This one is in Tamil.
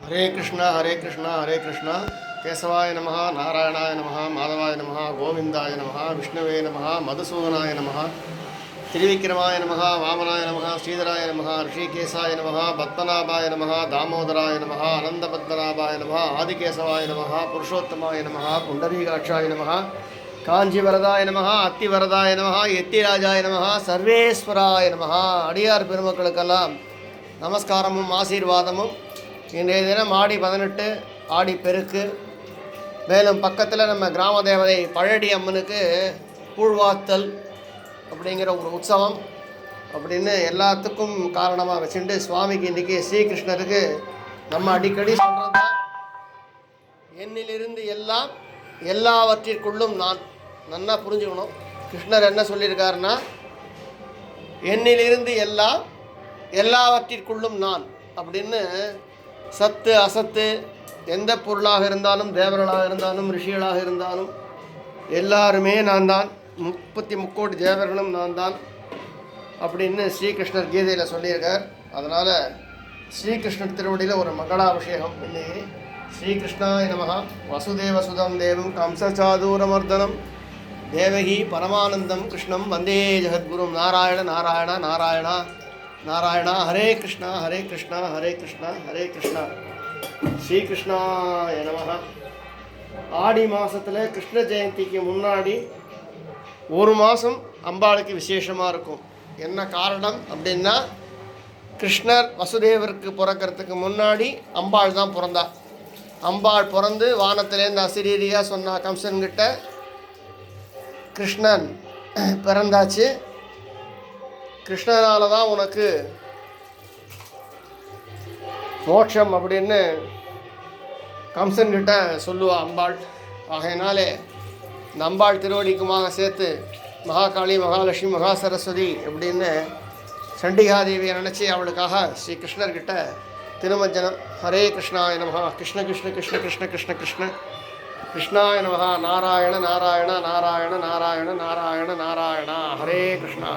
हरे कृष्णा हरे कृष्णा केशवाय नमः नारायणाय नमः माधवाय नमः गोविंदाय नमः विष्णवे नमः मधुसूदनाय नमः त्रिविक्रमाय नमः वामनाय नमः श्रीधराय नमः ऋषिकेशाय नमः पद्मनाभाय नमः दामोदराय नमः आनंदपद्मनाभाय नमः आदिकेशवाय नमः पुरुषोत्तमाय नमः पुंडरीकाक्षाय नमः कांजीवरदाय नमः अत्तिवरदाय नमः यत्तिराजाय नमः सर्वेश्वराय नमः अडियार பெருமக்களுக்கெல்லாம் நமஸ்காரமும் ஆசீர்வாதமும். இன்றைய தினம் ஆடி 18 ஆடி பெருக்கு. மேலும் பக்கத்தில் நம்ம கிராம தேவதை பழடி அம்மனுக்கு கூழ்வாத்தல் அப்படிங்கிற ஒரு உற்சவம் அப்படின்னு எல்லாத்துக்கும் காரணமாக வச்சுட்டு சுவாமிக்கு இன்றைக்கி ஸ்ரீகிருஷ்ணருக்கு நம்ம அடிக்கடி சொல்கிறது தான், என்னிலிருந்து எல்லாம் எல்லாவற்றிற்குள்ளும் நான். நல்லா புரிஞ்சுக்கணும். கிருஷ்ணர் என்ன சொல்லியிருக்காருன்னா, என்னிலிருந்து எல்லாம் எல்லாவற்றிற்குள்ளும் நான் அப்படின்னு. சத்து அசத்து எந்த பொருளாக இருந்தாலும், தேவர்களாக இருந்தாலும், ரிஷிகளாக இருந்தாலும் எல்லாருமே நான் தான். 33 தேவர்களும் நான் தான் அப்படின்னு ஸ்ரீகிருஷ்ணர் கீதையில் சொல்லியிருக்கார். அதனால் ஸ்ரீகிருஷ்ணர் திருவடியில் ஒரு மங்களாபிஷேகம் இன்னைக்கு. ஸ்ரீகிருஷ்ணாய நமஹ. வசுதேவசுதம் தேவம் கம்சசாதூரமர்தனம் தேவகி பரமானந்தம் கிருஷ்ணம் வந்தே ஜெகத்குரும். நாராயண நாராயண நாராயணா நாராயணா. ஹரே கிருஷ்ணா ஹரே கிருஷ்ணா ஹரே கிருஷ்ணா ஹரே கிருஷ்ணா. ஸ்ரீகிருஷ்ணாய நமஹ. ஆடி மாதத்தில் கிருஷ்ண ஜெயந்திக்கு முன்னாடி ஒரு மாதம் அம்பாளுக்கு விசேஷமாக இருக்கும். என்ன காரணம் அப்படின்னா, கிருஷ்ணர் வசுதேவருக்கு பிறக்கிறதுக்கு முன்னாடி அம்பாள் தான் பிறந்தா. அம்பாள் பிறந்து வானத்திலேருந்து அசிரீரியாக சொன்னா கம்சன்கிட்ட, கிருஷ்ணன் பிறந்தாச்சு, கிருஷ்ணனால தான் உனக்கு மோட்சம் அப்படின்னு கம்சன்கிட்ட சொல்லுவா அம்பாள். ஆகையினாலே இந்த அம்பாள் திருவடிக்குமாக சேர்த்து மகாகாளி, மகாலட்சுமி, மகா சரஸ்வதி அப்படின்னு சண்டிகாதேவியை நினச்சி அவளுக்காக ஸ்ரீ கிருஷ்ணர்கிட்ட திருமஞ்சனம். ஹரே கிருஷ்ணாய நமஹ. கிருஷ்ண கிருஷ்ண கிருஷ்ண கிருஷ்ண கிருஷ்ண கிருஷ்ண கிருஷ்ணாய நமஹ. நாராயண நாராயண நாராயண நாராயண நாராயண நாராயணா. ஹரே கிருஷ்ணா.